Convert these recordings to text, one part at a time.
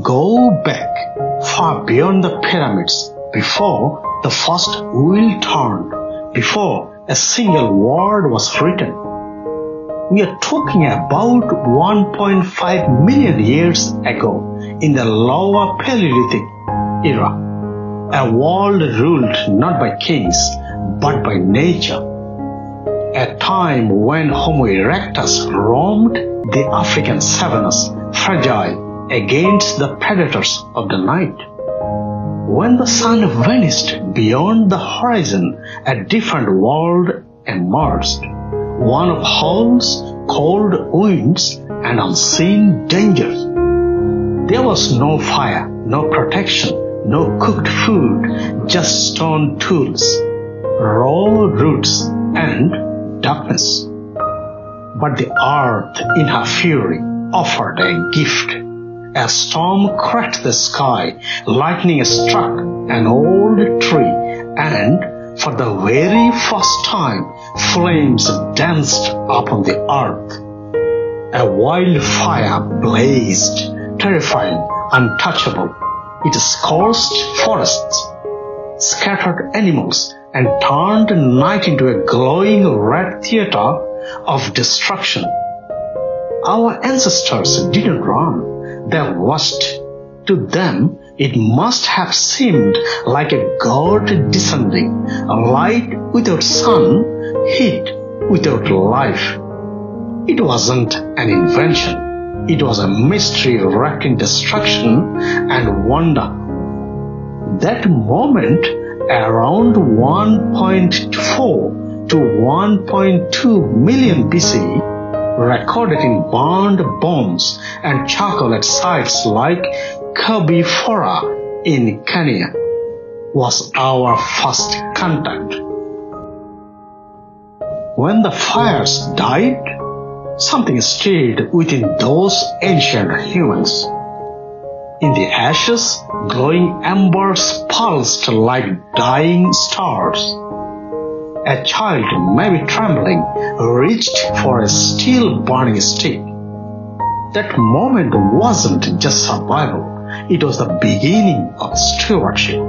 go back far beyond the pyramids, before the first wheel turned, before a single word was written. We are talking about 1.5 million years ago in the Lower Paleolithic era, a world ruled not by kings but by nature, a time when Homo erectus roamed the African savannas, fragile against the predators of the night. When the sun vanished beyond the horizon, a different world emerged, one of howls, cold winds, and unseen dangers. There was no fire, no protection, no cooked food, just stone tools, raw roots, and darkness. But the earth, in her fury, offered a gift. A storm cracked the sky, lightning struck an old tree, and for the very first time, flames danced upon the earth. A wildfire blazed, terrifying, untouchable. It scorched forests, scattered animals, and turned night into a glowing red theater of destruction. Our ancestors didn't run. They watched. To them, it must have seemed like a god descending, light without sun, heat without life. It wasn't an invention. It was a mystery wrapped in destruction and wonder. That moment, around 1.4 to 1.2 million BCE, recorded in burned bones and charcoal at sites like Kabi Fora in Kenya, was our first contact. When the fires died, something stirred within those ancient humans. In the ashes, glowing embers pulsed like dying stars. A child, maybe trembling, reached for a still burning stick. That moment wasn't just survival, it was the beginning of stewardship.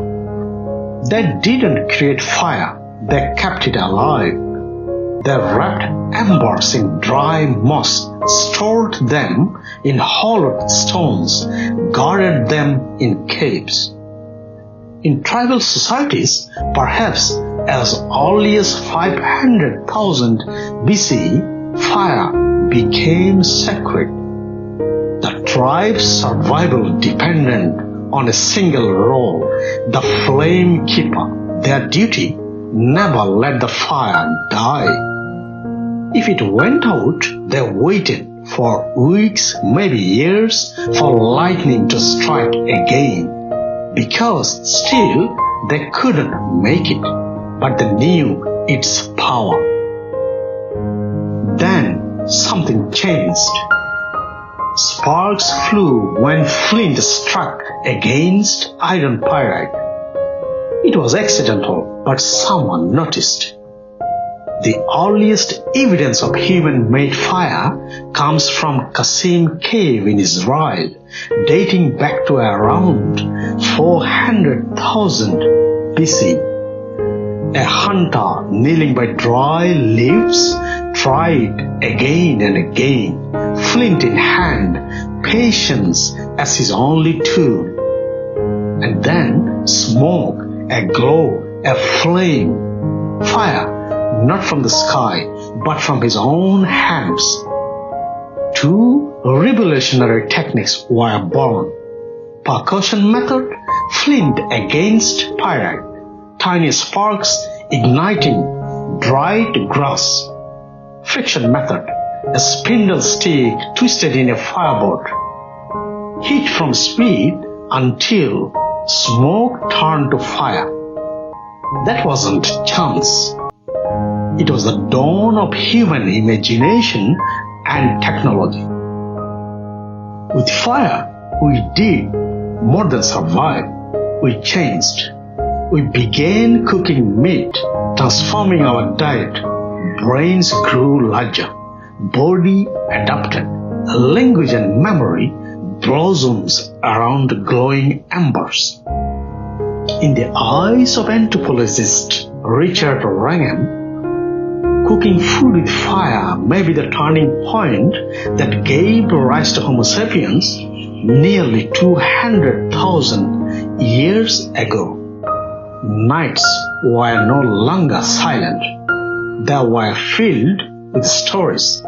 They didn't create fire, they kept it alive. They wrapped embers in dry moss, stored them in hollowed stones, guarded them in caves. In tribal societies, perhaps as early as 500,000 BCE, fire became sacred. The tribe's survival depended on a single role, the flame keeper. Their duty: never let the fire die. If it went out, they waited for weeks, maybe years, for lightning to strike again, because still they couldn't make it, but they knew its power. Then something changed. Sparks flew when flint struck against iron pyrite. It was accidental, but someone noticed. The earliest evidence of human-made fire comes from Qasim Cave in Israel, dating back to around 400,000 BC. A hunter kneeling by dry leaves tried again and again, flint in hand, patience as his only tool. And then smoke, a glow, a flame, fire, not from the sky, but from his own hands. Two revolutionary techniques were born. Percussion method, flint against pyrite, tiny sparks igniting dried grass. Friction method, a spindle stick twisted in a fireboard. Heat from speed until smoke turned to fire. That wasn't chance. It was the dawn of human imagination and technology. With fire, we did more than survive. We changed. We began cooking meat, transforming our diet. Brains grew larger. Body adapted. Language and memory blossoms around glowing embers. In the eyes of anthropologist Richard Wrangham, cooking food with fire may be the turning point that gave rise to Homo sapiens nearly 200,000 years ago. Nights were no longer silent. They were filled with stories.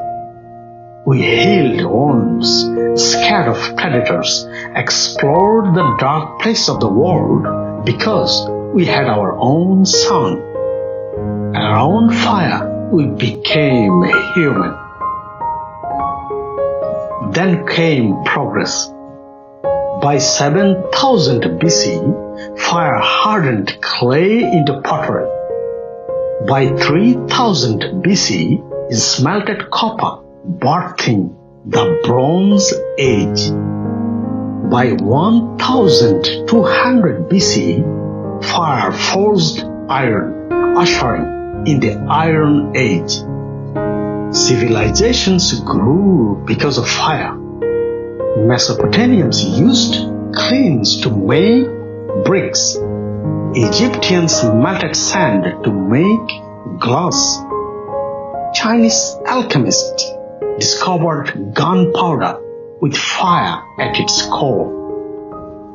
We healed wounds, scared of predators, explored the dark place of the world because we had our own sun. Around fire, we became human. Then came progress. By 7000 BC, fire hardened clay into pottery. By 3000 BC, it smelted copper, birthing the Bronze Age. By 1200 BC, fire forged iron, ushering in the Iron Age. Civilizations grew because of fire. Mesopotamians used cleans to make bricks. Egyptians melted sand to make glass. Chinese alchemists discovered gunpowder with fire at its core.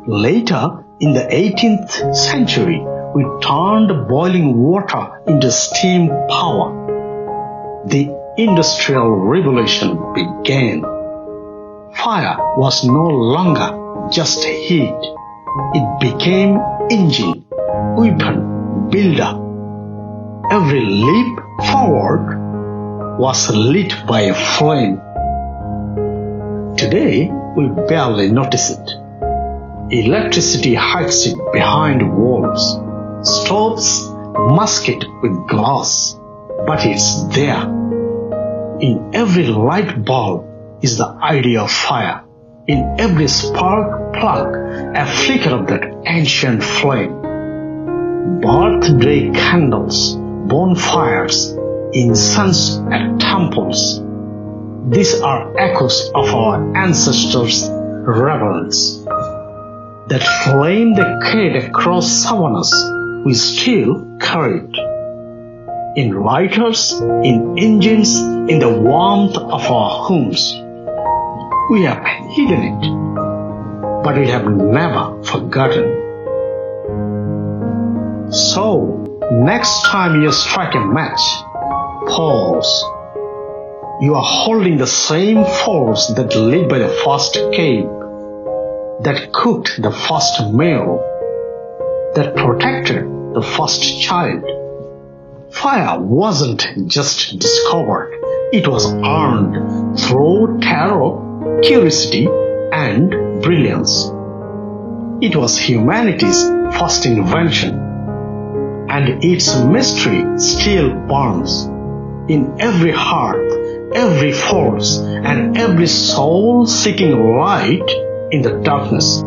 Later, in the 18th century, we turned boiling water into steam power. The Industrial Revolution began. Fire was no longer just heat. It became engine, weapon, builder. Every leap forward was lit by a flame. Today, we barely notice it. Electricity hides it behind walls. Stoves mask it with glass, but it's there. In every light bulb is the idea of fire. In every spark plug, a flicker of that ancient flame. Birthday candles, bonfires, incense at temples. These are echoes of our ancestors' reverence. That flame they carried across savannas, we still carry it. In lighters, in engines, in the warmth of our homes. We have hidden it, but we have never forgotten. So, next time you strike a match, pause. You are holding the same force that lit by the first cave, that cooked the first meal, that protected the first child. Fire wasn't just discovered, it was earned through terror, curiosity, and brilliance. It was humanity's first invention, and its mystery still burns in every heart, every force, and every soul seeking light in the darkness.